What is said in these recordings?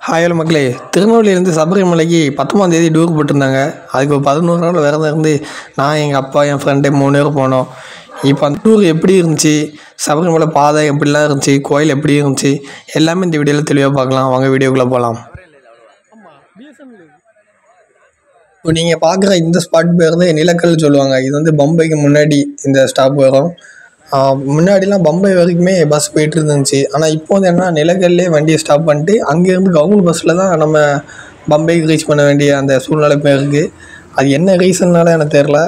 Hello மக்களே, திருநெல்வேலியிலேருந்து சபரிமலைக்கு 19ஆம் தேதி டூர் போட்டிருந்தாங்க. அதுக்கு ஒரு 11 நாள் விரதம் இருந்து நான், எங்கள் அப்பா, என் ஃப்ரெண்டு 3 பேர் போனோம். இப்போ அந்த டூர் எப்படி இருந்துச்சு, சபரிமலை பாதை எப்படிலாம் இருந்துச்சு, கோயில் எப்படி இருந்துச்சு, எல்லாமே இந்த வீடியோவில் தெளிவாக பார்க்கலாம். வாங்க வீடியோக்குள்ளே போகலாம். இப்போ நீங்கள் பார்க்குற இந்த ஸ்பாட் பேர் வந்து நிலக்கல் சொல்லுவாங்க. இது வந்து பம்பைக்கு முன்னாடி இந்த ஸ்டாப் வரும். முன்னாடிலாம் பம்பை வரைக்குமே பஸ் போயிட்டு இருந்துச்சு. ஆனால் இப்போ வந்து என்ன, நிலக்கல்லே வண்டியை ஸ்டாப் பண்ணிட்டு அங்கேருந்து கவர்மெண்ட் பஸ்ஸில் தான் நம்ம பம்பைக்கு ரீச் பண்ண வேண்டிய அந்த சூழ்நிலை இப்போ இருக்குது. அது என்ன ரீசன்னால எனக்கு தெரில.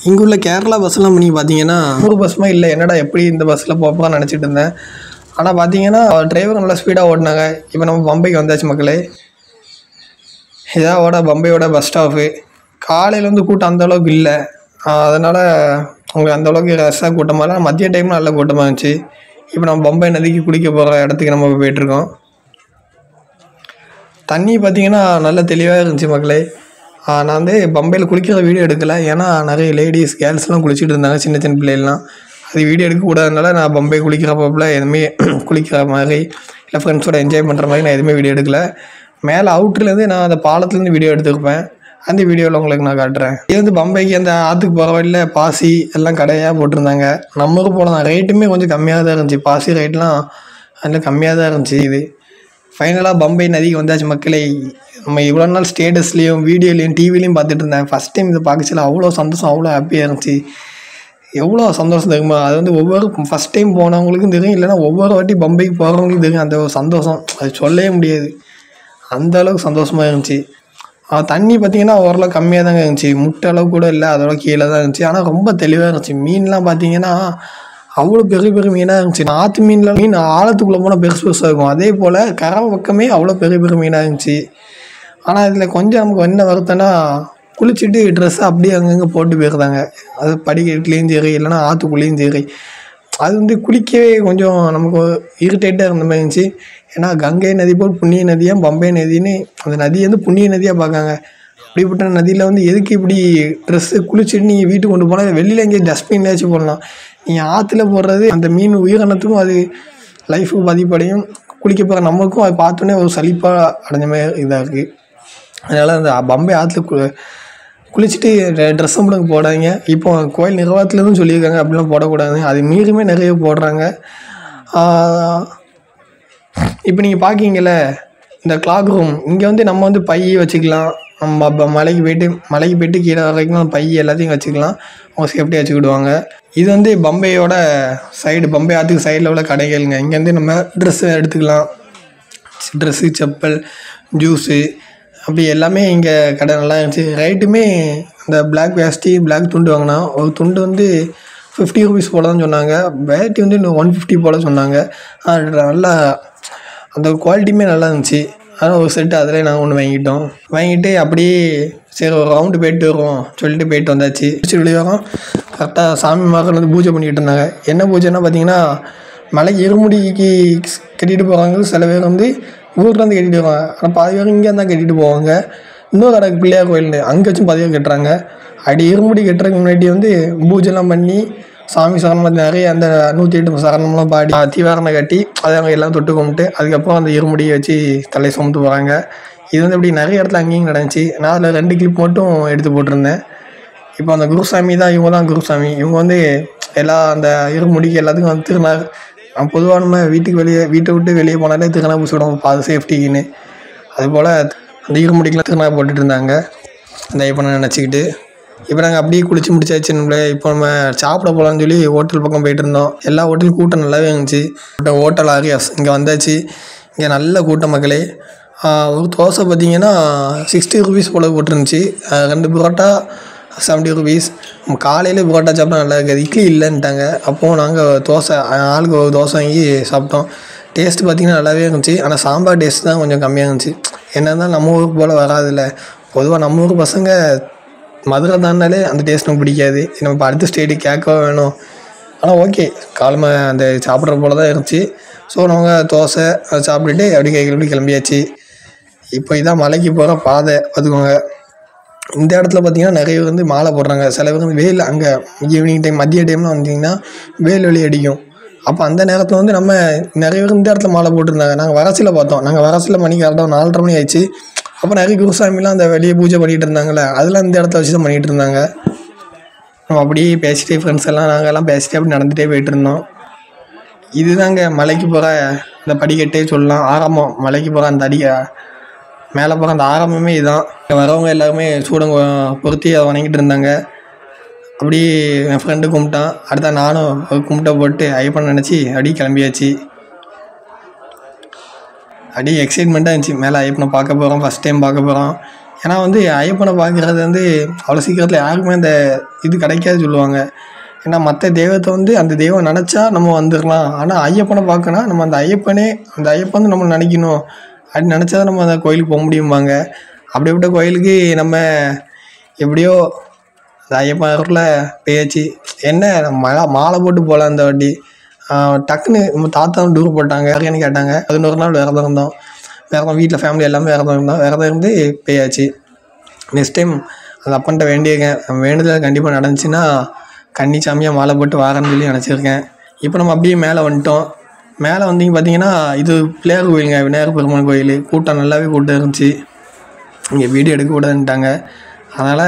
இங்கே உள்ள கேரளா பஸ்ஸெலாம் நீங்கள் பார்த்தீங்கன்னா ஒரு பஸ்ஸுமே இல்லை. என்னடா எப்படி இந்த பஸ்ஸில் போப்பான்னு நினச்சிட்டு இருந்தேன். ஆனால் பார்த்தீங்கன்னா டிரைவர் நல்லா ஸ்பீடாக ஓடினாங்க. இப்போ நம்ம பம்பைக்கு வந்தாச்சு மக்களே. இதாவோட பம்பையோட பஸ் ஸ்டாப்பு. காலையில் வந்து கூட்டம் அந்தளவுக்கு இல்லை, அதனால் உங்களுக்கு அந்தளவுக்கு ரஷ்ஷாக கூட்டமாக இல்லை. மதிய டைம் நல்ல கூட்டமாக இருந்துச்சு. இப்போ நம்ம பம்பை நதிக்கு குளிக்க போகிற இடத்துக்கு நம்ம போயிட்டுருக்கோம். தண்ணி பார்த்திங்கன்னா நல்ல தெளிவாக இருந்துச்சு மக்களே. நான் வந்து பம்பையில் குளிக்கிற வீடியோ எடுக்கலை, ஏன்னா நிறைய லேடிஸ் கேர்ள்ஸ்லாம் குளிச்சுட்டு இருந்தாங்க, சின்ன சின்ன பிள்ளைகள்லாம். அது வீடியோ எடுக்கக்கூடாதனால நான் பம்பை குளிக்கிறப்பல எதுவுமே குளிக்கிற மாதிரி இல்லை ஃப்ரெண்ட்ஸோட என்ஜாய் பண்ணுற மாதிரி நான் எதுவுமே வீடியோ எடுக்கலை. மேலே அவுட்லேருந்து நான் அந்த பாலத்துலேருந்து வீடியோ எடுத்துருப்பேன். அந்த வீடியோவில் உங்களுக்கு நான் காட்டுறேன். இது வந்து பம்பைக்கு அந்த ஆற்றுக்கு போகிற வழியில் பாசி எல்லாம் கடையாக போட்டிருந்தாங்க. நம்மளுக்கு போகலாம். ரேட்டுமே கொஞ்சம் கம்மியாக தான் இருந்துச்சு. பாசி ரேட்லாம் அதில் கம்மியாக தான் இருந்துச்சு. இது ஃபைனலாக பம்பை நதிக்கு வந்தாச்சு மக்களே. நம்ம இவ்வளோ நாள் ஸ்டேட்டஸ்லேயும் வீடியோலையும் டிவிலையும் பார்த்துட்டு இருந்தேன். ஃபஸ்ட் டைம் இதை பார்க்கச்சில அவ்வளோ சந்தோஷம், அவ்வளோ ஹாப்பியாக இருந்துச்சு. எவ்வளோ சந்தோஷம் தெரியுமா? அது வந்து ஒவ்வொரு ஃபஸ்ட் டைம் போனவங்களுக்கும் தெரியும், இல்லைனா ஒவ்வொரு வாட்டி பம்பைக்கு போகிறவங்களுக்கும் தெரியும். அந்த ஒரு சந்தோஷம் அது சொல்லவே முடியாது. அந்த அளவுக்கு சந்தோஷமாக இருந்துச்சு. தண்ணி பார்த்திங்கன்னா ஓரளவு கம்மியாக தாங்க இருந்துச்சு. முட்டை அளவு கூட இல்லை, அதோட கீழே தான் இருந்துச்சு. ஆனால் ரொம்ப தெளிவாக இருந்துச்சு. மீன்லாம் பார்த்திங்கன்னா அவ்வளோ பெரிய பெரிய மீனாக இருந்துச்சு. ஆற்று மீன் ஆழத்துக்குள்ளே போனால் பெருசு பெருசாக இருக்கும். அதே போல் கரை பக்கமே அவ்வளோ பெரிய பெரிய மீனாக இருந்துச்சு. ஆனால் இதில் கொஞ்சம் நமக்கு என்ன வருத்தம்னா, குளிச்சுட்டு ட்ரெஸ்ஸை அப்படியே அங்கங்கே போட்டு போயிருந்தாங்க. அது படிக்கட்டுலேயும் சரி, இல்லைனா ஆற்றுக்குள்ளேயும் சரி. அது வந்து குளிக்கவே கொஞ்சம் நமக்கு இரிட்டேட்டாக இருந்த மாதிரி இருந்துச்சு. ஏன்னா கங்கை நதி போல் புண்ணிய நதியாக பம்பை நதின்னு அந்த நதியை வந்து புண்ணிய நதியாக பார்க்காங்க. அப்படிப்பட்ட நதியில் வந்து எதுக்கு இப்படி ட்ரெஸ்ஸு குளிச்சுட்டு நீங்கள் வீட்டுக்கு கொண்டு போனால் வெளியில் எங்கேயும் டஸ்ட்பின்லேயாச்சும் போடலாம். நீங்கள் ஆற்றுல போடுறது அந்த மீன் உயிரினத்துக்கும் அது லைஃபுக்கு பாதிப்படையும். குளிக்க போகிற நம்மளுக்கும் அது பார்த்தோன்னே ஒரு சலிப்பாக அடைஞ்ச மாதிரி இதாக இருக்குது. அதனால் அந்த பம்பை ஆற்றுல குளிச்சுட்டு ட்ரெஸ்ஸை மட்டும் போடாதீங்க. இப்போ கோயில் நிர்வாகத்துலேருந்து சொல்லியிருக்காங்க அப்படிலாம் போடக்கூடாது. அது மீறியுமே நிறைய போடுறாங்க. இப்போ நீங்கள் பார்க்கிங்கல்ல இந்த கிளாக் ரூம், இங்கே வந்து நம்ம வந்து பை வச்சுக்கலாம். நம்ம மலைக்கு போய்ட்டு கீழே வரைக்கும் பை எல்லாத்தையும் வச்சுக்கலாம். அவங்க சேஃப்டியாக வச்சுக்கிடுவாங்க. இது வந்து பம்பையோட சைடு, பம்பை ஆற்றுக்கு சைடில் உள்ள கடைகள்ங்க. இங்கேருந்து நம்ம ட்ரெஸ்ஸு எடுத்துக்கலாம். ட்ரெஸ்ஸு, செப்பல், ஜூஸு, அப்படி எல்லாமே இங்கே கடை நல்லா இருந்துச்சு. ரேட்டுமே இந்த பிளாக் வேஷ்டி, பிளாக் துண்டு வாங்கினா ஒரு துண்டு வந்து 50 ரூபீஸ் போல் தான் சொன்னாங்க. வேட்டி வந்து இன்னும் 150 போல் சொன்னாங்க. நல்லா அந்த குவாலிட்டியுமே நல்லா இருந்துச்சு. ஆனால் ஒரு செட்டு அதிலே நாங்கள் ஒன்று வாங்கிட்டு அப்படியே சரி ஒரு ரவுண்டு போயிட்டு வருவோம் சொல்லிட்டு போயிட்டு வந்தாச்சு. வெளியே வரோம். கரெக்டாக சாமி மகள் வந்து பூஜை பண்ணிக்கிட்டு இருந்தாங்க. என்ன பூஜைன்னா பார்த்தீங்கன்னா, மலைக்கு இருமுடிக்கு கட்டிகிட்டு போகிறாங்க. சில பேர் வந்து ஊர்லேருந்து கட்டிகிட்டு வருவாங்க. ஆனால் பாதி பேர் இங்கே தான் கட்டிகிட்டு போவாங்க. இன்னொரு கடை பிள்ளையார் கோயில் அங்கே வச்சும் பாதி பேர் கட்டுறாங்க. அப்படி இருமுடி கட்டுறதுக்கு முன்னாடி வந்து பூஜைலாம் பண்ணி சாமி சரணம் நிறைய அந்த 108 சரணம்லாம் பாடி தீவாரணை கட்டி அதை அவங்க எல்லாம் தொட்டு கும்பிட்டு அதுக்கப்புறம் அந்த இருமுடியை வச்சு தலையை சுமத்து போகிறாங்க. இது வந்து இப்படி நிறைய இடத்துல அங்கேயும் நடந்துச்சு. நான் அதில் 2 கிளிப் மட்டும் எடுத்து போட்டிருந்தேன். இப்போ அந்த குருசாமி தான், இவங்க தான் குருசாமி. இவங்க வந்து எல்லா அந்த இருமுடிக்கு எல்லாத்துக்கும் வந்து திருநாள் பொதுவாக நம்ம வீட்டை விட்டு வெளியே போனாலே திருநாள் பூசி விடுவோம் பாது சேஃப்டிக்குன்னு. அதுபோல் அந்த இருமுடிக்கெலாம் திருநாள் போட்டுட்டு இருந்தாங்க. அந்த இப்போ நான் நினச்சிக்கிட்டு இப்போ நாங்கள் அப்படியே குளிச்சு முடிச்சாச்சு. இப்போ நம்ம சாப்பிட போகலான்னு சொல்லி ஹோட்டல் பக்கம் போயிட்டு இருந்தோம். எல்லா ஹோட்டலும் கூட்டம் நல்லாவே இருந்துச்சு. ஹோட்டல் ஆரியாஸ் இங்கே வந்தாச்சு. இங்கே நல்ல கூட்டம் மக்களே. ஒரு தோசை பார்த்திங்கன்னா 60 ரூபீஸ் போல் போட்டுருந்துச்சு. 2 புரோட்டா 70 ரூபீஸ். காலையில் புரோட்டா சாப்பிட்டா நல்லா இருக்காது, இட்லி இல்லைன்ட்டாங்க. அப்போது நாங்கள் தோசை ஆளுக்கு ஒரு தோசை வாங்கி சாப்பிட்டோம். டேஸ்ட்டு பார்த்திங்கன்னா நல்லாவே இருந்துச்சு. ஆனால் சாம்பார் டேஸ்ட் தான் கொஞ்சம் கம்மியாக இருந்துச்சு. என்ன இருந்தாலும் நம்ம ஊருக்கு போல் வராதில்ல. பொதுவாக நம்ம ஊர் பசங்க மதுரை தானாலே அந்த டேஸ்ட் நமக்கு பிடிக்காது. நம்ம இப்போ அடுத்த ஸ்டேட்டு கேட்கவா வேணும். ஆனால் ஓகே, காலமாக அந்த சாப்பிட்ற போல் தான் இருந்துச்சு. ஸோ நாங்கள் தோசை சாப்பிட்டுட்டு அப்படி கிளம்பியாச்சு. இப்போ இதான் மலைக்கு போகிற பாதை பார்த்துக்கோங்க. இந்த இடத்துல பார்த்திங்கன்னா நிறைய பேர் வந்து மாலை போடுறாங்க. சில பேர் வந்து வெயில் அங்கே ஈவினிங் டைம் மதிய டைம்லாம் வந்தீங்கன்னா வெயில் வெளியே அடிக்கும். அப்போ அந்த நேரத்தில் வந்து நம்ம நிறைய பேர் இந்த இடத்துல மாலை போட்டிருந்தாங்க. நாங்கள் வரசில் பார்த்தோம். நாங்கள் வரசில் மணிக்கு கரெக்டாக 4:30 மணி ஆயிடுச்சு. அப்போ நிறைய குருசாமிலாம் அந்த வெளியே பூஜை பண்ணிகிட்டு இருந்தாங்களே, அதெல்லாம் இந்த இடத்துல வச்சு தான் பண்ணிகிட்டு இருந்தாங்க. நம்ம அப்படியே பேசிட்டே ஃப்ரெண்ட்ஸ் எல்லாம் நாங்கள் எல்லாம் பேசிட்டே அப்படி நடந்துகிட்டே போயிட்டு இருந்தோம். இதுதாங்க மலைக்கு போகிற இந்த படிக்கட்டே சொல்லலாம். ஆரம்பம் மலைக்கு போகிற அந்த மேலே போகிற அந்த ஆரம்பமே இதுதான். வரவங்க எல்லாருமே சூடம் பொருத்தி அதை வணங்கிட்டு இருந்தாங்க. அப்படி என் ஃப்ரெண்டு கும்பிட்டான். அடுத்த நானும் கும்பிட்ட போட்டு ஐயப்பன் நினச்சி அப்படியே கிளம்பியாச்சு. அப்படியே எக்ஸைட்மெண்ட்டாக இருந்துச்சு. மேலே ஐயப்பனை பார்க்க போகிறோம், ஃபஸ்ட் டைம் பார்க்க போகிறோம். ஏன்னா வந்து ஐயப்பனை பார்க்குறது வந்து அவ்வளோ சீக்கிரத்தில் யாருக்குமே அந்த இது கிடைக்காது சொல்லுவாங்க. ஏன்னா மற்ற தெய்வத்தை வந்து அந்த தெய்வம் நினச்சா நம்ம வந்துடலாம். ஆனால் ஐயப்பனை பார்க்கனா நம்ம அந்த ஐயப்பன் நம்ம நினைக்கணும் அப்படின்னு நினச்சா தான் நம்ம அந்த கோயிலுக்கு போக முடியும்பாங்க. அப்படிப்பட்ட கோயிலுக்கு நம்ம எப்படியோ அந்த ஐயப்பனில் பேச்சு என்ன மாலை போட்டு போகலாம். அந்த வாட்டி டக்குன்னு நம்ம தாத்தா டூர் போட்டாங்க. யாருன்னு கேட்டாங்க. 11 நாள் விரதம் இருந்தோம். வீட்டில் ஃபேமிலி எல்லாமே விரதம் இருந்து பேயாச்சு. நெக்ஸ்ட் டைம் அந்த அப்பன்ட்ட வேண்டியிருக்கேன். வேண்டுதல் கண்டிப்பாக நடந்துச்சுன்னா கன்னி சாமியாக மாலை போட்டு வாரன்னு சொல்லி நினச்சிருக்கேன். இப்போ நம்ம அப்படியே மேலே வந்துட்டோம். மேலே வந்தீங்க பார்த்தீங்கன்னா இது பிள்ளையார் கோயிலுங்க, விநாயகர் பெருமாள் கோயில். கூட்டம் நல்லாவே கூட்டம் இருந்துச்சு. இங்கே வீடியோ எடுக்கக்கூடாதுன்ட்டாங்க. அதனால்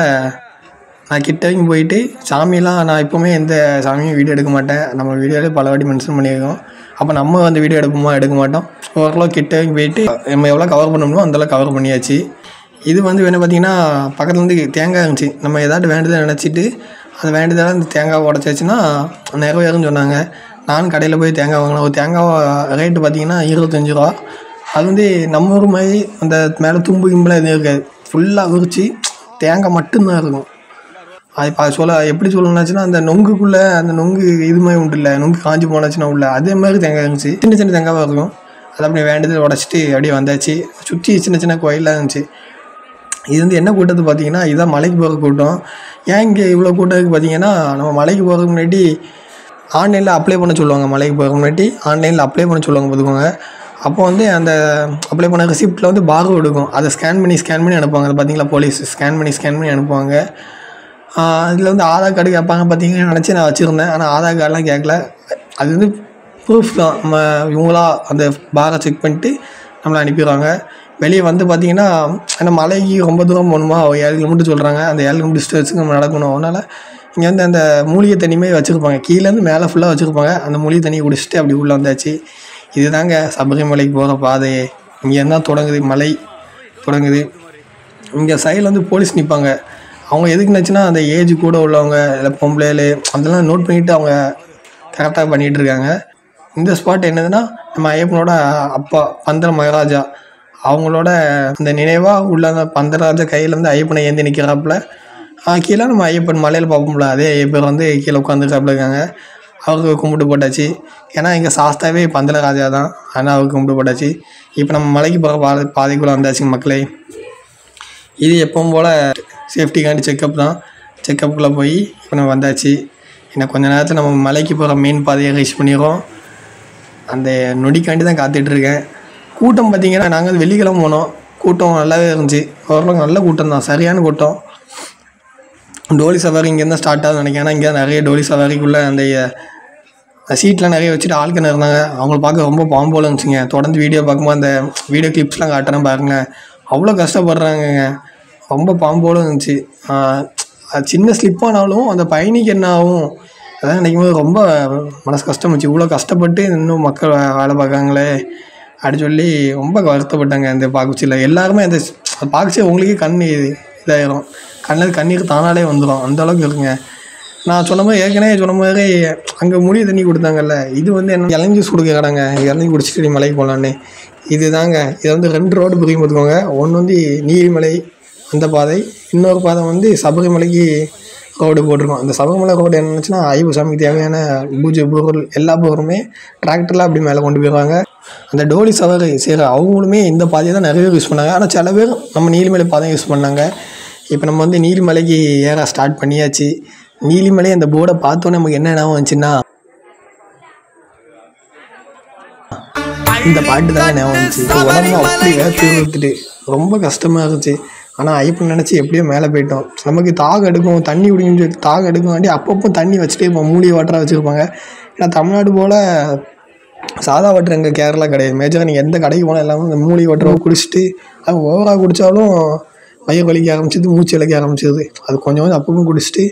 நான் கிட்ட வரைக்கும் போயிட்டு சாமியெல்லாம் நான் எப்போவுமே எந்த சாமியும் வீடியோ எடுக்க மாட்டேன். நம்ம வீடியோவில் பல வாட்டி மென்ஷன் பண்ணியிருக்கோம். அப்போ நம்ம வந்து வீடியோ எடுக்க மாட்டோம். ஓரளவு கிட்ட வரைக்கும் போயிட்டு நம்ம எவ்வளோ கவர் பண்ணணுமோ அந்தளவு கவர் பண்ணியாச்சு. இது வந்து வேணும் பார்த்திங்கன்னா பக்கத்தில் வந்து தேங்காய் இருந்துச்சு. நம்ம ஏதாட்டு வேண்டுதல் நினச்சிட்டு அந்த வேண்டுதலாக இந்த தேங்காய் உடச்சாச்சுன்னா நிறைவேறுன்னு சொன்னாங்க. நானும் கடையில் போய் தேங்காய் வாங்கினேன். ஒரு தேங்காய் ரேட்டு பார்த்திங்கன்னா 25 ரூபா. அது வந்து நம்ம ஊர் மாதிரி அந்த மேலே தும்பு கிம்பெலாம் எதுவும் இருக்காது. ஃபுல்லாக விரிச்சு தேங்காய் மட்டும்தான் இருக்கும். அது இப்போ எப்படி சொல்லணும்னாச்சுன்னா அந்த நொங்குக்குள்ளே அந்த நொங்கு இது மாதிரி உண்டு இல்லை, நொங்கு காஞ்சி போனாச்சுன்னா உள்ள அதே மாதிரி தேங்காய் இருந்துச்சு. சின்ன சின்ன தேங்காவாக இருக்கும். அதை அப்படி வேண்டுதல் உடச்சிட்டு அப்படியே வந்தாச்சு. சுற்றி சின்ன சின்ன கோயிலாக இருந்துச்சு. இது வந்து என்ன கூட்டத்து பார்த்தீங்கன்னா இதுதான் மலைக்கு போகிற கூட்டம். ஏன் இங்கே இவ்வளோ கூட்டம் இருக்குது பார்த்தீங்கன்னா, நம்ம மலைக்கு போகிறதுக்கு முன்னாடி ஆன்லைனில் அப்ளை பண்ண சொல்லுவாங்க. மலைக்கு போகிறதுக்கு முன்னாடி ஆன்லைனில் அப்ளை பண்ண சொல்லுவாங்க பார்த்துக்கோங்க. அப்போ வந்து அந்த அப்ளை பண்ண ரெசிப்ட்டில் வந்து பார்கோடு இருக்கும். அதை ஸ்கேன் பண்ணி அனுப்புவாங்க. அதை பார்த்தீங்களா, போலீஸ் ஸ்கேன் பண்ணி அனுப்புவாங்க. இதில் வந்து ஆதார் கார்டு கேட்பாங்க பார்த்தீங்கன்னு நினச்சி நான் வச்சுருந்தேன். ஆனால் ஆதார் கார்டெலாம் கேட்கல. அது வந்து ப்ரூஃப் தான். நம்ம இவங்களா அந்த பாரை செக் பண்ணிட்டு நம்மளை அனுப்பிடுவாங்க. வெளியே வந்து பார்த்திங்கன்னா அந்த மலைக்கு ரொம்ப தூரம் போகணுமா, 7 கிலோமீட்டர் சொல்கிறாங்க. அந்த 7 கிலோமீட்டர் டிஸ்டன்ஸுக்கு நம்ம நடக்கணும். அதனால் இங்கே வந்து அந்த மூலிகை தண்ணியுமே வச்சுருப்பாங்க. கீழேருந்து மேலே ஃபுல்லாக வச்சுருப்பாங்க. அந்த மூலிகை தண்ணியை குடிச்சிட்டு அப்படி உள்ளே வந்தாச்சு. இதுதாங்க சபரிமலைக்கு போகிற பாதையே. இங்கே தான் தொடங்குது, மலை தொடங்குது. இங்கே சைடில் வந்து போலீஸ் நிற்பாங்க. அவங்க எதுக்கு நினச்சுன்னா அந்த ஏஜ் கூட உள்ளவங்க இல்லை பொம்பளைகள் அதெல்லாம் நோட் பண்ணிவிட்டு அவங்க கரெக்டாக பண்ணிகிட்ருக்காங்க. இந்த ஸ்பாட் என்னதுன்னா நம்ம ஐயப்பனோட அப்பா பந்தர மகாராஜா அவங்களோட அந்த நினைவாக உள்ள அந்த பந்தராஜா கையில் வந்து ஐயப்பனை ஏந்தி நிற்கிறாப்புல. கீழே நம்ம ஐயப்பன் மலையில் பார்ப்போம்ல, அதே ஐயப்பன் வந்து கீழே உட்காந்துருக்காப்புல இருக்காங்க. அவருக்கு கும்பிட்டு போட்டாச்சு. ஏன்னா இங்கே சாஸ்தாவே பந்தரராஜா தான். ஆனால் அவருக்கு கும்பிட்டு போட்டாச்சு. இப்போ நம்ம மலைக்கு போகிற பாதைக்குள்ளே வந்தாச்சுங்க மக்களே. இது எப்பவும் போல் சேஃப்டிக்காண்டி செக்கப் தான். செக்கப்புக்குள்ளே போய் இப்போ நம்ம வந்தாச்சு. இன்னும் கொஞ்சம் நேரத்தில் நம்ம மலைக்கு போகிற மெயின் பாதையை ரீச் பண்ணிடுறோம். அந்த நொடிக்காண்டி தான் காத்துட்ருக்கேன். கூட்டம் பார்த்திங்கன்னா நாங்கள் வந்து வெள்ளிக்கிழமை போனோம். கூட்டம் நல்லாவே இருந்துச்சு. ஓரளவுக்கு நல்ல கூட்டம் தான், சரியான கூட்டம். டோலி சவாரி இங்கேருந்து ஸ்டார்ட் ஆகுதுன்னு நினைக்கிறேன். ஏன்னா இங்கே நிறைய டோலி சவாரிக்குள்ளே அந்த சீட்லாம் நிறைய வச்சுட்டு ஆட்கள் இருந்தாங்க. அவங்கள பார்க்க ரொம்ப பாம்போல் இருந்துச்சுங்க. தொடர்ந்து வீடியோ பார்க்கும்போது அந்த வீடியோ கிளிப்ஸ்லாம் காட்டுறேன் பாருங்கள். அவ்வளோ கஷ்டப்படுறாங்கங்க. ரொம்ப பாம்போலும் இருந்துச்சு. சின்ன ஸ்லிப்பானாலும் அந்த பயணிக்கு என்ன ஆகும் அதான் நினைக்கும் போது ரொம்ப மனசு கஷ்டமாச்சு. இவ்வளோ கஷ்டப்பட்டு இன்னும் மக்கள் வேலை பார்க்காங்களே அப்படி சொல்லி ரொம்ப வருத்தப்பட்டாங்க. அந்த பாக்குச்சியில் எல்லாருமே அந்த பாக்குச்சி உங்களுக்கே கண் இதாயிரும். கண்ணீர் தானாலே வந்துடும். அந்தளவுக்கு இருக்குங்க. நான் ஏற்கனவே சொன்ன மாதிரி அங்கே மூலிகை தண்ணி கொடுத்தாங்கல்ல, இது வந்து என்ன இளஞ்சி சுடுக்க கடைங்க. இளஞ்சி குடிச்சிட்டு நீ மலைக்கு போகலான்னு. இது தாங்க. இதை வந்து 2 ரோடு பிரியும் பார்த்துக்கோங்க. ஒன்று வந்து நீலிமலை அந்த பாதை, இன்னொரு பாதை வந்து சபரிமலைக்கு ரோடு போட்டிருக்கோம். அந்த சபரிமலை ரோடு என்னச்சுன்னா ஐயப்ப சாமிக்கு தேவையான பூஜை பொருள் எல்லா பொருளுமே டிராக்டரில் அப்படி மேலே கொண்டு போயிடுவாங்க. அந்த டோலி சவாரி சரி அவங்களுமே இந்த பாதையை தான் நிறைய பேர் யூஸ் பண்ணாங்க. ஆனால் சில பேர் நம்ம நீலிமலை பாதையை யூஸ் பண்ணாங்க. இப்போ நம்ம வந்து நீலிமலைக்கு ஏற ஸ்டார்ட் பண்ணியாச்சு. நீலிமலை அந்த போர்டை பார்த்தோன்னே நமக்கு என்ன ஞாபகம் வந்துச்சுன்னா இந்த பாட்டு தானே ஞாபகம் வந்துச்சு. உடம்பு அப்படி வேர்த்து ஊற்றிட்டு ரொம்ப கஷ்டமாக இருந்துச்சு. ஆனால் ஐயப்பன் நினச்சி எப்படியோ மேலே போயிட்டோம். நமக்கு தாகம் எடுக்கும், தண்ணி குடிக்குன்னு சொல்லி தாகம் எடுக்கும் வேண்டி அப்பப்போ தண்ணி வச்சுட்டே இருப்போம். மூலிகை வாட்டராக வச்சுருப்பாங்க. ஏன்னா தமிழ்நாடு போல் சாதா வாட்டர் எங்கள் கேரளா கிடையாது. மேஜராக நீங்கள் எந்த கடைக்கு போனால் எல்லாமே இந்த மூலிகை வாட்டரை குடிச்சிட்டு அது ஓவராக குடித்தாலும் வயிறு வலிக்க ஆரம்பிச்சிது, மூச்சு இழைக்க ஆரம்பிச்சிது. அது கொஞ்சம் கொஞ்சம் அப்பவும் குடிச்சிட்டு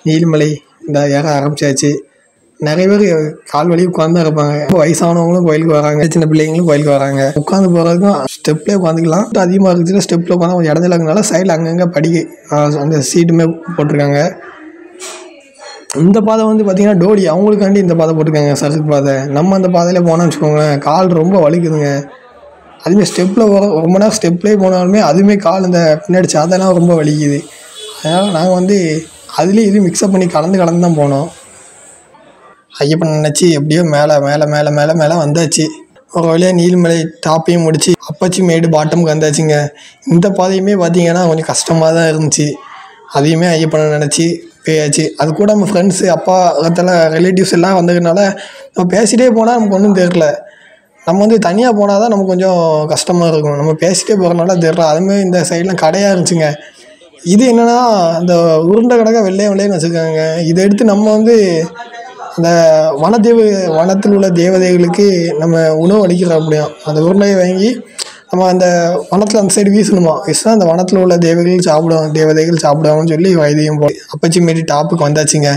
நீலிமலை இந்த ஏற ஆரம்பிச்சாச்சு. நிறைய பேர் கால் வலி உட்காந்து இருப்பாங்க. வயசானவங்களும் கோயிலுக்கு வராங்க, சின்ன பிள்ளைங்களும் கோயிலுக்கு வராங்க. உட்காந்து போகிறதுக்கும் ஸ்டெப்லேயே உட்காந்துக்கலாம். அதிகமாக இருந்துச்சுன்னா ஸ்டெப்பில் உட்காந்து கொஞ்சம் இடத்துல இருக்கிறனால சைடில் அங்கங்கே படிக்க அந்த சீட்டுமே போட்டிருக்காங்க. இந்த பாதை வந்து பார்த்திங்கன்னா டோலி அவங்களுக்காண்டி இந்த பாதை போட்டிருக்காங்க, சறுக்கு பாதை. நம்ம அந்த பாதையில் போனோம்னு வச்சுக்கோங்களேன், கால் ரொம்ப வலிக்குதுங்க. அதுமாதிரி ஸ்டெப்பில் ரொம்ப நேரம் ஸ்டெப்லேயே போனாலுமே அதுவுமே கால் இந்த பின்னாடி சாதெல்லாம் ரொம்ப வலிக்குது. அதனால் நாங்கள் வந்து அதுலேயும் இது மிக்ஸ்அப் பண்ணி கலந்து தான் போனோம். ஐயப்பன் நினச்சி எப்படியோ மேலே மேலே மேலே மேலே மேலே வந்தாச்சு. ஒரு வழியாக நீலிமலை டாப்பையும் முடிச்சு அப்பச்சி மேடு பாட்டமுக்கு வந்தாச்சுங்க. இந்த பாதையுமே பார்த்திங்கன்னா கொஞ்சம் கஷ்டமாக தான் இருந்துச்சு. அதையுமே ஐயப்பனை நினச்சி போயாச்சு. அது கூட நம்ம ஃப்ரெண்ட்ஸு அப்பா அதெல்லாம் ரிலேட்டிவ்ஸ் எல்லாம் வந்ததுனால நம்ம பேசிகிட்டே போனால் நமக்கு ஒன்றும் தெரில. நம்ம வந்து தனியாக போனால் தான் நமக்கு கொஞ்சம் கஷ்டமாக இருக்கும். நம்ம பேசிகிட்டே போகிறனால தெரில. அதுமாதிரி இந்த சைட்லாம் கடையாக இருந்துச்சுங்க. இது என்னென்னா அந்த உருண்டை கடை வெள்ளையன்னு வச்சுருக்காங்க. இதை எடுத்து நம்ம வந்து அந்த வனத்தில் உள்ள தேவதைகளுக்கு நம்ம உணவு அளிக்கிறோம். அப்படியும் அந்த உருண்டையை வாங்கி நம்ம அந்த வனத்தில் அந்த சைடு வீசணுமா, வீசினா அந்த வனத்தில் உள்ள தேவதைகள் சாப்பிடுவாங்கன்னு சொல்லி வைத்தியம் போய் அப்பச்சி மாரி டாப்புக்கு வந்தாச்சுங்க.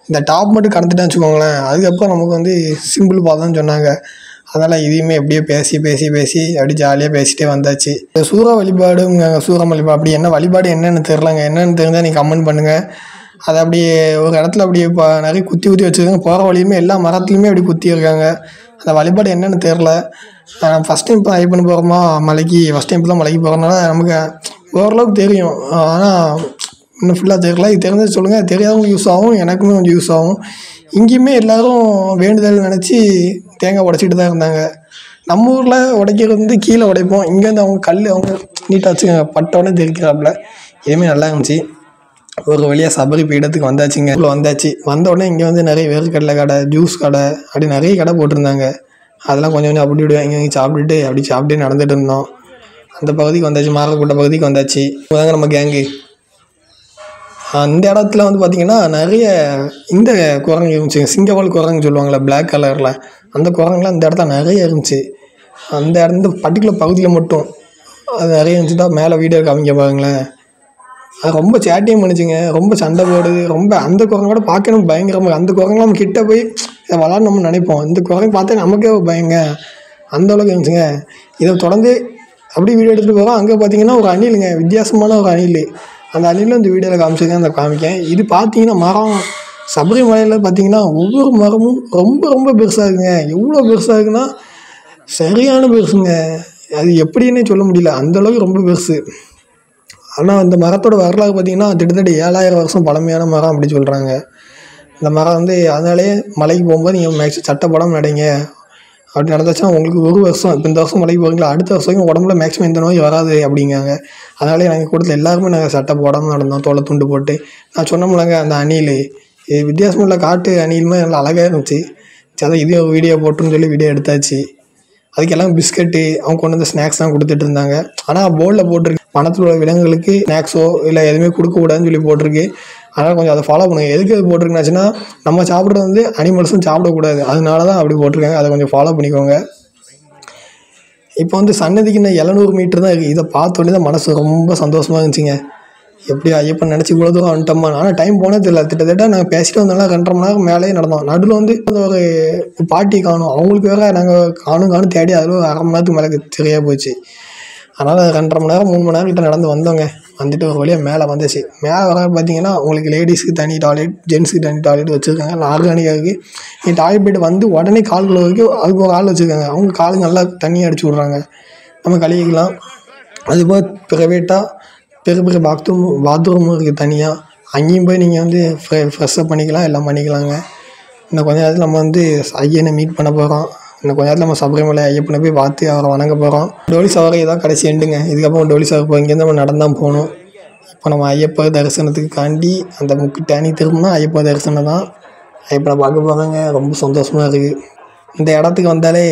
இந்த டாப் மட்டும் கடந்துட்டான்னு வச்சுக்கோங்களேன், அதுக்கப்புறம் நமக்கு வந்து சிம்பிள் பாதம்னு சொன்னாங்க. அதனால் இதையுமே எப்படியோ பேசி அப்படியே ஜாலியாக பேசிகிட்டே வந்தாச்சு. சூற வழிபாடும் சூரம் வழிபாடு அப்படி என்ன வழிபாடு என்னென்னு தெரிலங்க. என்னென்னு தெரிஞ்சால் நீங்கள் கமெண்ட் பண்ணுங்கள். அதை அப்படியே ஒரு இடத்துல அப்படியே நிறைய குத்தி வச்சுருக்காங்க. போகிற வழியுமே எல்லா மரத்துலையுமே அப்படி குத்தி இருக்காங்க. அந்த வழிபாடு என்னென்னு தெரில. ஃபஸ்ட் டைம் இப்போ ஐயப்பன் போகிறோமா மலைக்கு, ஃபஸ்ட் டைம் இப்போ தான் மலைக்கு போகிறனால நமக்கு ஓரளவுக்கு தெரியும். ஆனால் இன்னும் ஃபுல்லாக தெரியல. இது தெரிஞ்சது சொல்லுங்கள், தெரியாதவங்களுக்கு யூஸ் ஆகும், எனக்குமே கொஞ்சம் யூஸ் ஆகும். இங்கேயுமே எல்லோரும் வேண்டுதல் நினச்சி தேங்காய் உடைச்சிட்டு தான் இருந்தாங்க. நம்ம ஊரில் உடைக்கிறது வந்து கீழே உடைப்போம், இங்கேருந்து அவங்க நீட்டாக வச்சுக்கோங்க, பட்டோடனே தெரிக்கிறாப்புல. இதுவுமே நல்லா இருந்துச்சு. ஒரு வழியாக சபரி பீடத்துக்கு வந்தாச்சுங்க. வந்த உடனே இங்கே வந்து நிறைய வேர்க்கடலை கடை, ஜூஸ் கடை அப்படி நிறைய கடை போட்டிருந்தாங்க. அதெல்லாம் கொஞ்சம் அப்படி இங்கே சாப்பிட்டுட்டு நடந்துகிட்டு இருந்தோம். அந்த பகுதிக்கு வந்தாச்சு, மாரக்கூட்ட பகுதிக்கு வந்தாச்சு. இப்போதாங்க நம்ம கேங்கு. அந்த இடத்துல வந்து பார்த்திங்கன்னா நிறைய இந்த குரங்கு இருந்துச்சு, சிங்கவால் குரங்கு சொல்லுவாங்களே பிளாக் கலரில், அந்த குரங்குலாம் இந்த இடத்துல நிறைய இருந்துச்சு. அந்த பர்டிகுலர் பகுதியில் மட்டும் அது நிறைய இருந்துச்சுட்டா மேலே வீடியோ காமிக்க பாருங்களேன். அது ரொம்ப சேட்டையும் பண்ணிச்சுங்க, ரொம்ப சண்டை போடுது. ரொம்ப அந்த குரங்கோட பார்க்கணும் பயங்கரமாக. அந்த குரங்குலாம் நம்ம கிட்டே போய் விளாட்னு நம்ம நினைப்போம், இந்த குரங்கு பார்த்தா நமக்கே பயங்க அந்த அளவுக்கு இருந்துச்சுங்க. இதை தொடர்ந்து அப்படியே வீடியோ எடுத்துகிட்டு போகிறோம். அங்கே பார்த்தீங்கன்னா ஒரு அணிலுங்க, வித்தியாசமான ஒரு அணில். அந்த அணிலும் இந்த வீடியோவில் காமிச்சிருக்கேன், அந்த காமிக்கேன். இது பார்த்தீங்கன்னா மரம் சபரிமலையில் பார்த்தீங்கன்னா ஒவ்வொரு மரமும் ரொம்ப ரொம்ப பெருசாக இருக்குங்க. எவ்வளோ பெருசாக இருக்குன்னா சரியான பெருசுங்க. அது எப்படின்னே சொல்ல முடியல, அந்தளவுக்கு ரொம்ப பெருசு. ஆனால் அந்த மரத்தோட வரலாறு பார்த்திங்கன்னா கிட்டத்தட்ட 7000 வருஷம் பழமையான மரம் அப்படி சொல்கிறாங்க. இந்த மரம் வந்து அதனாலே மலைக்கு போகும்போது நீங்கள் மேக்ஸிமம் சட்டை போடாமல் நடைங்க. அப்படி நடந்துச்சுன்னா உங்களுக்கு ஒரு வருஷம், இப்போ இந்த வருஷம் மலைக்கு போகிறீங்களா, அடுத்த வருஷம் உடம்புல மேக்ஸிமம் எந்த நோய் வராது அப்படிங்காங்க. அதனாலே நாங்கள் கூட்டத்தில் எல்லாருமே நாங்கள் சட்டை போடாமல் நடந்தோம், தோலை துண்டு போட்டு. நான் சொன்னோம்லங்க அந்த அணில், இது வித்தியாசம் இல்லை, காட்டு அணிலுமே நல்லா அழகாக இருந்துச்சு. சரி இதே வீடியோ போட்டுன்னு சொல்லி வீடியோ எடுத்தாச்சு. அதுக்கெல்லாம் பிஸ்கட்டு அவங்க கொண்டு வந்து ஸ்நாக்ஸ் தான் கொடுத்துட்டு இருந்தாங்க. ஆனால் போர்டில் போட்டிருக்கு வனத்தில் உள்ள விலங்குகளுக்கு ஸ்நாக்ஸோ இல்லை எதுவுமே கொடுக்கக்கூடாதுன்னு சொல்லி போட்டிருக்கு. அதனால் கொஞ்சம் அதை ஃபாலோ பண்ணுங்கள். எதுக்கு அது போட்டிருக்குனாச்சுன்னா நம்ம சாப்பிட்றது வந்து அனிமல்ஸும் சாப்பிடக்கூடாது, அதனால தான் அப்படி போட்டிருக்காங்க. அதை கொஞ்சம் ஃபாலோ பண்ணிக்கோங்க. இப்போ வந்து சன்னதிக்கு இன்னும் 700 மீட்டர் தான் இருக்குது. இதை பார்த்தோன்னே தான் மனசு ரொம்ப சந்தோஷமாக இருந்துச்சுங்க. எப்படி ஐயப்பன் நினச்சி இவ்வளோ தூரம் வந்துட்டோமா. ஆனால் டைம் போனே தெரியல. கிட்டத்தட்ட நாங்கள் பேசிட்டு வந்தோம்னா 2.5 மணி நேரம் மேலேயே நடந்தோம். நடுவில் வந்து ஒரு பாட்டி காணும், அவங்களுக்கு வேறு நாங்கள் காணும் தேடி அதில் ஒரு 1/2 மணி நேரத்துக்கு மேலே சரியாக போச்சு. அதனால் 2.5 மணி நேரம் 3 மணி நேரம் கிட்ட நடந்து வந்தோங்க. வந்துட்டு ஒரு வழியாக மேலே வந்துச்சு. மேலே வர பார்த்தீங்கன்னா உங்களுக்கு லேடிஸுக்கு தனி டாய்லெட், ஜென்ஸுக்கு தனி டாய்லெட் வச்சுருக்காங்க. ஆர்கானிக்காக இருக்குது. நீ டாய்லெட் போய்ட்டு வந்து உடனே கால் கழுவ வரைக்கும் அதுக்கு ஒரு ஆள் வச்சுருக்காங்க. அவங்க காலுக்கு நல்லா தண்ணி அடிச்சு விட்றாங்க, நம்ம கழுவிக்கலாம். அதுபோக ப்ரைவேட்டாக பெரிய பாத்ரூம் இருக்குது தனியாக, அங்கேயும் போய் நீங்கள் வந்து ஃப்ரெஷ்ஷப் பண்ணிக்கலாம், எல்லாம் பண்ணிக்கலாங்க. இன்னும் கொஞ்ச நேரத்தில் நம்ம வந்து ஐயனை மீட் பண்ண போகிறோம். இன்னும் கொஞ்ச நேரத்தில் நம்ம சபரிமலை ஐயப்பனை போய் பார்த்து அவரை வணங்க போகிறோம். டோலி சவாரி தான் கடைசி எண்டுங்க. இதுக்கப்புறம் டோலி சவாரி போய் இங்கேருந்து நம்ம நடந்தான் போகணும். இப்போ நம்ம ஐயப்ப தரிசனத்துக்கு காண்டி அந்த முக்கிட்டானி திரும்பினா ஐயப்ப தரிசனம் தான். ஐயப்பனை பார்க்க போகிறாங்க, ரொம்ப சந்தோஷமாக இருக்குது. இந்த இடத்துக்கு வந்தாலே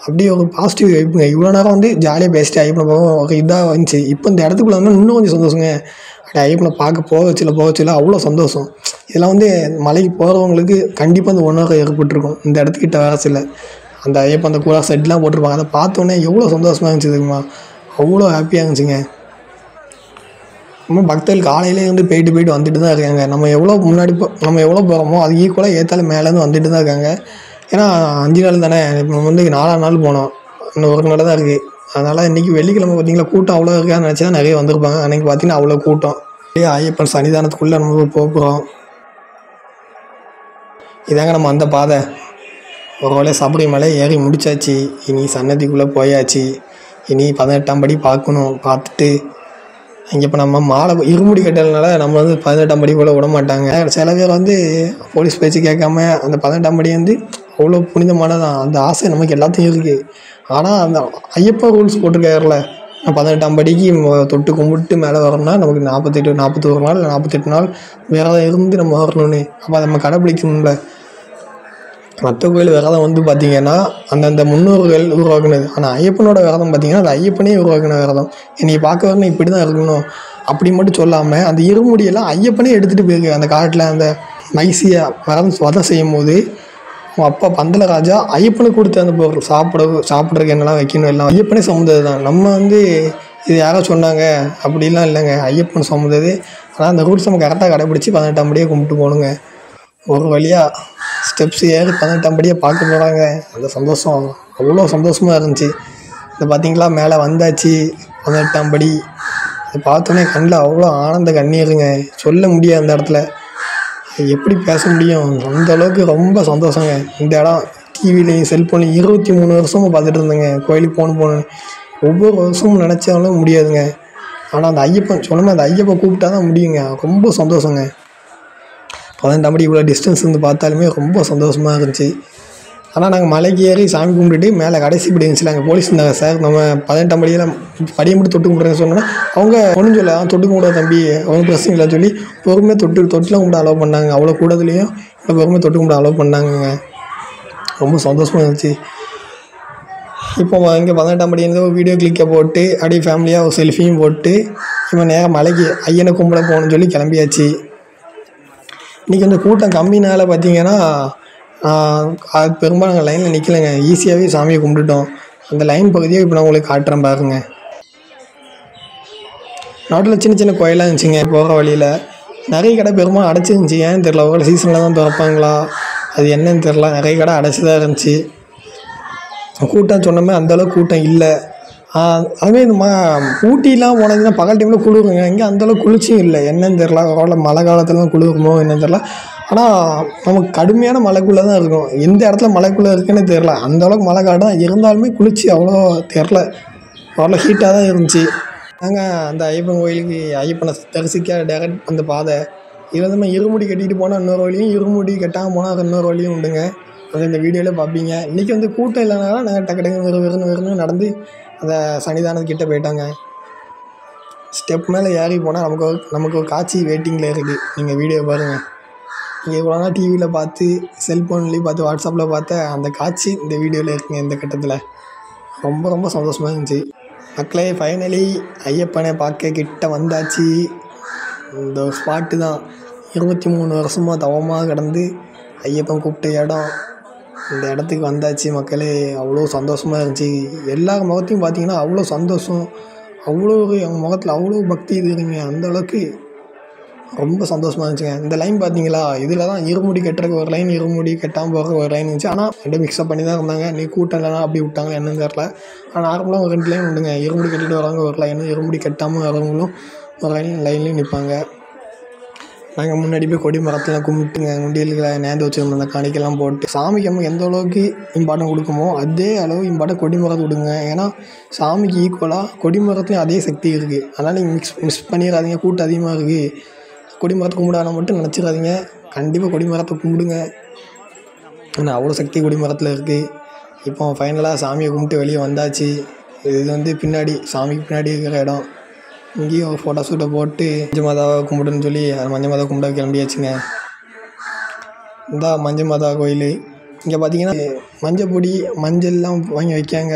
அப்படியே ஒரு பாசிட்டிவ் வைப்புங்க. இவ்வளோ நேரம் வந்து ஜாலியாக பேசிட்டு ஐயப்பனை போக ஒரு இதாக வந்துச்சு. இப்போ இந்த இடத்துக்குள்ள வந்து இன்னும் கொஞ்சம் சந்தோஷங்க. அப்படி ஐயப்பனை பார்க்க போக வச்சுல அவ்வளோ சந்தோஷம். இதெல்லாம் வந்து மலைக்கு போகிறவங்களுக்கு கண்டிப்பாக அந்த உணர்வு ஏற்பட்டுருக்கும். இந்த இடத்துக்கிட்ட வர சில அந்த ஐயப்பன் அந்த கூலா செட்லாம் போட்டிருப்பாங்க. அதை பார்த்தோன்னே எவ்வளோ சந்தோஷமாக இருந்துச்சு தெரியுமா? அவ்வளோ ஹாப்பியாக இருந்துச்சுங்க. ரொம்ப பக்தர்கள் காலையிலே வந்து போயிட்டு வந்துட்டு தான் இருக்காங்க. நம்ம எவ்வளோ நம்ம எவ்வளோ போகிறோமோ அது ஈக்குவலாக ஏற்றாலும் மேலேருந்து வந்துட்டு தான் இருக்காங்க. ஏன்னா 5 நாள் தானே, இப்போ நம்ம வந்து 4ஆம் நாள் போனோம், இன்னும் ஒரு நாள் தான் இருக்குது. அதனால் இன்றைக்கி வெள்ளிக்கிழமை பார்த்திங்களா கூட்டம் அவ்வளோ இருக்கான்னு நினச்சி தான் நிறைய வந்திருப்பாங்க. அன்றைக்கி பார்த்திங்கன்னா அவ்வளோ கூட்டம். அப்படியே ஐயப்பன் சன்னிதானத்துக்குள்ளே நம்ம போகிறோம். இதாங்க நம்ம அந்த பாதை. ஒரு வேளை சபரிமலை ஏறி முடிச்சாச்சு. இனி சன்னதிக்குள்ளே போயாச்சு. இனி 18ஆம் படி பார்க்கணும். பார்த்துட்டு இங்கே இப்போ நம்ம மாலை இருமுடி கட்டதுனால நம்ம வந்து 18ஆம் படி போல் விட மாட்டாங்க. சில பேர் வந்து போலீஸ் பேச்சு கேட்காம அந்த 18ஆம் படி வந்து அவ்வளோ புனிதமானதான். அந்த ஆசை நமக்கு எல்லாத்தையும் இருக்குது. ஆனால் அந்த ஐயப்பா ரூல்ஸ் போட்டிருக்காருல, 18ஆம் படிக்கு தொட்டு கும்பிட்டு மேலே வரணும்னா நமக்கு 41 நாள் 48 நாள் விரதம் இருந்து நம்ம வரணும்னு. அப்போ அதை நம்ம கடைப்பிடிக்கணும்ல. மற்ற கோயில் விரதம் வந்து பார்த்திங்கன்னா அந்தந்த முன்னோர்கள் உருவாக்குனது. ஆனால் ஐயப்பனோட விரதம் பார்த்திங்கன்னா அது ஐயப்பனே உருவாக்குன விரதம். என்னை பார்க்க வரணும் இப்படி தான் இருக்கணும் அப்படி மட்டும் சொல்லாமல் அந்த இருமுடியெல்லாம் ஐயப்பனே எடுத்துகிட்டு போயிருக்கு. அந்த காட்டில் அந்த மைசியை வதம் செய்யும் போது அப்பா பந்தலராஜா ஐயப்பனுக்கு கொடுத்த அந்த பொருள் சாப்பிட்றதுக்கு என்னெல்லாம் வைக்கணும் எல்லாம் ஐயப்பனே சுமந்தது தான். நம்ம வந்து இது யாரோ சொன்னாங்க அப்படிலாம் இல்லைங்க, ஐயப்பன் சுமந்தது. ஆனால் அந்த ரூல்ஸ் நம்ம கரெக்டாக கடைப்பிடிச்சி 18ஆம் படியே கும்பிட்டு போகணுங்க. ஒரு வழியாக ஸ்டெப்ஸ் ஏறி 18ஆம் படியை பார்க்க போகிறாங்க. அந்த சந்தோஷம் அவ்வளோ சந்தோஷமாக இருந்துச்சு. இதை பார்த்திங்களா மேலே வந்தாச்சு 18ஆம் படி. அதை பார்த்தோன்னே கண்ணில் அவ்வளோ ஆனந்த கண்ணீருங்க, சொல்ல முடியாது. அந்த இடத்துல எப்படி பேச முடியும், அந்த அளவுக்கு ரொம்ப சந்தோஷங்க. இந்த இடம் டிவிலையும் செல்ஃபோன்லையும் 23 வருஷமும் பார்த்துட்டு இருந்தேங்க. கோயிலுக்கு போகணும் ஒவ்வொரு வருஷமும் நினச்சாலும் முடியாதுங்க. ஆனால் அந்த ஐயப்பன் சொன்னோம்னா அந்த ஐயப்பன் கூப்பிட்டா தான் முடியுங்க. ரொம்ப சந்தோஷங்க. 18ஆம் படி இவ்வளோ டிஸ்டன்ஸ் இருந்து பார்த்தாலுமே ரொம்ப சந்தோஷமாக இருந்துச்சு. ஆனால் நாங்கள் மலைக்கு ஏறி சாமி கும்பிட்டுட்டு மேலே கடைசி படி இருந்துச்சு. அங்கே போலீஸ் இருந்தாங்க. சார் நம்ம 18ஆம் படியெல்லாம் படியை மட்டும் தொட்டு கும்பிட்றேன்னு சொன்னோன்னா அவங்க ஒன்றும் சொல்ல தொட்டு கும்பிட தம்பி அவங்க பிரச்சனை இல்லை சொல்லி பொறுமையாக தொட்டிலாம் கும்பிட அலோவ் பண்ணாங்க. அவ்வளோ கூடதுலேயும் இவ்வளோ பொறுமையாக தொட்டு கும்பிட அலோவ் பண்ணாங்க. ரொம்ப சந்தோஷமாக இருந்துச்சு. இப்போ இங்கே 18ஆம் படி இருந்து ஒரு வீடியோ கிளிக்கை போட்டு அப்படியே ஃபேமிலியாக ஒரு செல்ஃபியும் போட்டு இப்போ நேராக மலைக்கு ஐயனை கும்பிட போகணுன்னு சொல்லி கிளம்பியாச்சு. இன்றைக்கி வந்து கூட்டம் கம்மினால பார்த்திங்கன்னா அது பெரும்பாலும் நாங்கள் லைனில் நிற்கலைங்க. ஈஸியாகவே சாமியை கும்பிட்டுட்டோம். அந்த லைன் பகுதியை இப்போ நான் உங்களுக்கு காட்டுறேன் பாருங்க. நாட்டில் சின்ன கோயிலாக இருந்துச்சுங்க. போகிற வழியில் நிறைய கடை பெரும்பாலும் அடைச்சிருந்துச்சி. ஏன்னு தெரில, ஒவ்வொரு சீசனில் தான் திறப்பாங்களா அது என்னன்னு தெரில. நிறைய கடை அடைச்சி தான் இருந்துச்சு. கூட்டம் சொன்னோமே அந்தளவுக்கு கூட்டம் இல்லை. அதுமாதிரி இந்த ஊட்டிலாம் போனதுன்னா பகல் டைமில் குளிருங்க. இங்கே அந்தளவுக்கு குளிர்ச்சியும் இல்லை. என்னன்னு தெரில, ஒரு மழை காலத்தில் தான் குளிருமோ என்னன்னு தெரில. ஆனால் நமக்கு கடுமையான மழைக்குள்ளே தான் இருக்கும். எந்த இடத்துல மழைக்குள்ளே இருக்குன்னு தெரில. அந்தளவுக்கு மழை காலம் இருந்தாலுமே குளிர்ச்சி அவ்வளோ தெரில, அவ்வளோ ஹீட்டாக தான் இருந்துச்சு. நாங்கள் அந்த ஐயப்பன் கோயிலுக்கு ஐயப்பனை தரிசிக்க டேரக்ட் அந்த பாதை இது வந்து நம்ம இருமுடி கட்டிட்டு போனால் இன்னொரு வழியும், இருமுடி கட்டாமல் போனால் அது இன்னொரு வழியும் உண்டுங்க. அது இந்த வீடியோவில் பார்ப்பீங்க. இன்றைக்கி வந்து கூட்டம் இல்லைனால நாங்கள் டக்கு வெறுன்னு நடந்து அந்த சன்னிதானத்துக்கிட்ட போயிட்டாங்க. ஸ்டெப் மேலே ஏறி போனால் நமக்கு ஒரு காட்சி வெயிட்டிங்கில் இருக்குது. நீங்கள் வீடியோ பாருங்கள். நீங்கள் இவ்வளோ நாள் டிவியில் பார்த்து செல்ஃபோன்லேயும் பார்த்து வாட்ஸ்அப்பில் பார்த்த அந்த காட்சி இந்த வீடியோவில் இருக்குங்க. இந்த கட்டத்தில் ரொம்ப சந்தோஷமாக இருந்துச்சு. மக்களே ஃபைனலி ஐயப்பனை பார்க்க கிட்ட வந்தாச்சு. இந்த ஸ்பாட்டு தான் 23 வருஷமாக தவமாக கடந்து ஐயப்பன் கூப்பிட்ட இடம். இந்த இடத்துக்கு வந்தாச்சு மக்களே. அவ்வளோ சந்தோஷமாக இருந்துச்சு. எல்லா முகத்தையும் பார்த்தீங்கன்னா அவ்வளோ சந்தோஷம், அவ்வளோ அவங்க முகத்தில் அவ்வளோ பக்தி இருக்குங்க. அந்தளவுக்கு ரொம்ப சந்தோஷமாக இருந்துச்சுங்க. இந்த லைன் பார்த்தீங்களா, இதில் தான் இருமுடி கட்டுறதுக்கு ஒரு லைன், இருமுடி கட்டாமல் போகிறதுக்கு ஒரு லைன் இருந்துச்சு. ஆனால் ரெண்டு மிக்ஸ்அப் பண்ணி தான் இருந்தாங்க. நீ கூட்டம் இல்லைனா அப்படி விட்டாங்க என்னன்னு தெரில. ஆனால் நார்மலாக ஒரு 2 லைன் உண்டுங்க. இருமுடி கட்டிட்டு வரவங்க ஒரு லைனு, இருமுடி கட்டாமல் வரவங்களும் ஒரு லைன்லேயும் நிற்பாங்க. நாங்கள் முன்னாடி போய் கொடி மரத்தெலாம் கும்பிட்டுங்க, உண்டியல்களை நேர்ந்து வச்சுருந்தோம். அந்த காணிக்கெல்லாம் போட்டு சாமிக்கு நம்ம எந்த அளவுக்கு இம்பார்ட்டன் கொடுக்குமோ அதே அளவு இம்பார்ட்டன் கொடி மரத்தை கொடுங்க. ஏன்னா சாமிக்கு ஈக்குவலாக கொடி மரத்துலையும் அதே சக்தி இருக்குது. அதனால் நீங்கள் மிஸ் பண்ணிடாதீங்க. கூட்டம் அதிகமாக இருக்குது, கொடி மரத்தை கும்பிடாத மட்டும் நினச்சிடாதீங்க. கண்டிப்பாக கொடி மரத்தை கும்பிடுங்க. ஆனால் அவ்வளோ சக்தி கொடி மரத்தில் இருக்குது. இப்போ ஃபைனலாக சாமியை கும்பிட்டு வெளியே வந்தாச்சு. இது வந்து பின்னாடி சாமிக்கு பின்னாடி இருக்கிற இடம். இங்கேயும் ஒரு ஃபோட்டோ ஷூட்டை போட்டு மஞ்சள் மாதாவை கும்பிடுன்னு சொல்லி அது மஞ்சள் மாதா கும்பிட கிளம்பியாச்சுங்க. இந்த மஞ்சள் மாதா கோயில் இங்கே பார்த்தீங்கன்னா மஞ்சள் பொடி மஞ்சள்லாம் வாங்கி வைக்காங்க.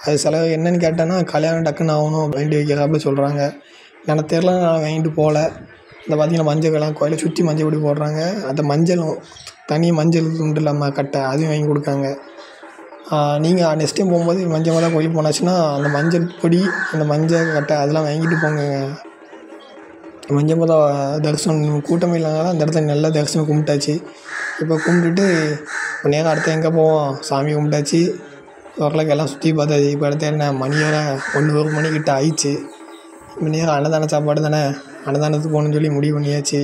அது செலவு என்னென்னு கேட்டேன்னா கல்யாணம் டக்குன்னு ஆகணும் வேண்டி வைக்கிறாப்புல சொல்கிறாங்க. எனக்கு தெரில, நான் வாங்கிட்டு போகல. இந்த பார்த்திங்கன்னா மஞ்சள்லாம் கோயிலை சுற்றி மஞ்சள் பொடி போடுறாங்க. அந்த மஞ்சளும் தனி மஞ்சள் துண்டு இல்லாமல் கட்டை அதையும் வாங்கி கொடுக்காங்க. நீங்கள் நெக்ஸ்ட் டைம் போகும்போது மஞ்சள் மலை கோயிலுக்கு போனாச்சுன்னா அந்த மஞ்சள் பொடி அந்த மஞ்சள் கட்டை அதெல்லாம் வாங்கிட்டு போங்க. மஞ்சள் மலை தரிசனம் கூட்டமே இல்லாதனால அந்த இடத்துல நல்லா தரிசனம் கும்பிட்டாச்சு. இப்போ கும்பிட்டுட்டு நேரம் அடுத்து எங்கே போவோம்? சாமி கும்பிட்டாச்சு, ஓரளவுக்கு எல்லாம் சுற்றி பார்த்தாச்சு. இப்போ அடுத்து என்ன மணி வேறு 1 மணிக்கிட்ட ஆயிடுச்சு. இப்போ நேரம் அன்னதான சாப்பாடு தானே, அன்னதானத்துக்கு போகணுன்னு சொல்லி முடிவு பண்ணியாச்சு.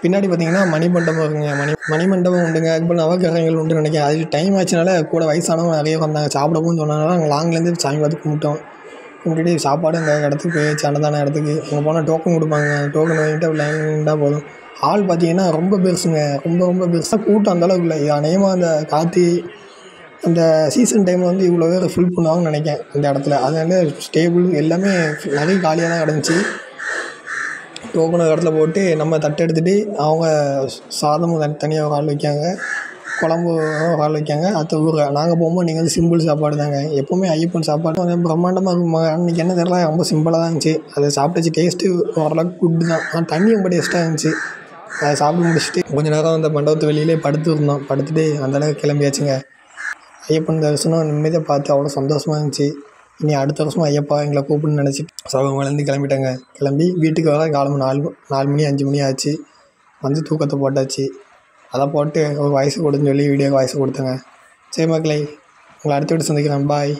பின்னாடி பார்த்திங்கன்னா மணிமண்டபம் இருக்குங்க. மணிமண்டபம் உண்டுங்க. அதுக்கப்புறம் நவகிரகங்கள் உண்டுன்னு நினைக்கிறேன். அதுக்கு டைம் ஆச்சுனால கூட வயசானவங்க நிறைய வந்தாங்க. சாப்பிடவும் சொன்னதுனால நாங்கள் லாங்லேருந்து சாமி பார்த்து கும்பிட்டுட்டு சாப்பாடு அந்த இடத்துக்கு போயாச்சு, அன்னதான இடத்துக்கு. அங்கே போனால் டோக்கன் கொடுப்பாங்க. டோக்கன் வாங்கிட்டு லைன் நின்றா போதும். ஆள் பார்த்திங்கன்னா ரொம்ப பெருசுங்க, ரொம்ப பெருசாக கூட்டம் அந்தளவுக்கு இல்லை. அநேகமாக அந்த அந்த சீசன் டைமில் வந்து இவ்வளோ பேர் ஃபில் பண்ணுவாங்கன்னு நினைக்கிறேன் இந்த இடத்துல. அதனால ஸ்டேபிள் எல்லாமே நிறைய காலியாக தான் கிடந்துச்சு. டோக்கனை இடத்துல போட்டு நம்ம தட்டு எடுத்துகிட்டு அவங்க சாதமும் தனியாக ஒரு ஆள் வைக்காங்க, குழம்பு ஒரு ஆள் வைக்காங்க. அடுத்த ஊரில் நாங்கள் போகும்போது நீங்கள் வந்து சிம்பிள் சாப்பாடு தாங்க. எப்போவுமே ஐயப்பன் சாப்பாடு கொஞ்சம் பிரம்மாண்டமாக இருக்கும். அன்றைக்கி என்ன தெரியல, ரொம்ப சிம்பிளாக தான் இருந்துச்சு. அதை சாப்பிட்டுச்சு. டேஸ்ட்டு ஓரளவுக்கு குட்டு தான். ஆனால் தண்ணி ரொம்ப டேஸ்ட்டாக இருந்துச்சு. அதை சாப்பிட்டு முடிச்சுட்டு கொஞ்சம் நேரம் அந்த மண்டபத்து வெளியிலே படுத்துருந்தோம். படுத்துட்டு அந்தளவுக்கு கிளம்பியாச்சுங்க. ஐயப்பன் தரிசனம் நிம்மதியாக பார்த்து அவ்வளோ சந்தோஷமாக இருந்துச்சு. இனி அடுத்த வருஷம் ஐயப்பா எங்களை கூப்பிடுன்னு நினச்சிட்டு சபரிமலைலேருந்து கிளம்பிட்டாங்க. கிளம்பி வீட்டுக்கு வர காலம்பு 4 மணி 5 மணி ஆச்சு. வந்து தூக்கத்தை போட்டாச்சு. அதை போட்டு ஒரு வாய்ஸ் கொடுன்னு சொல்லி வீடியோக்கு வாய்ஸ் கொடுத்தேங்க. சரி மக்களே, உங்களை அடுத்த வீட்டு சந்திக்கிறேன். பாய்.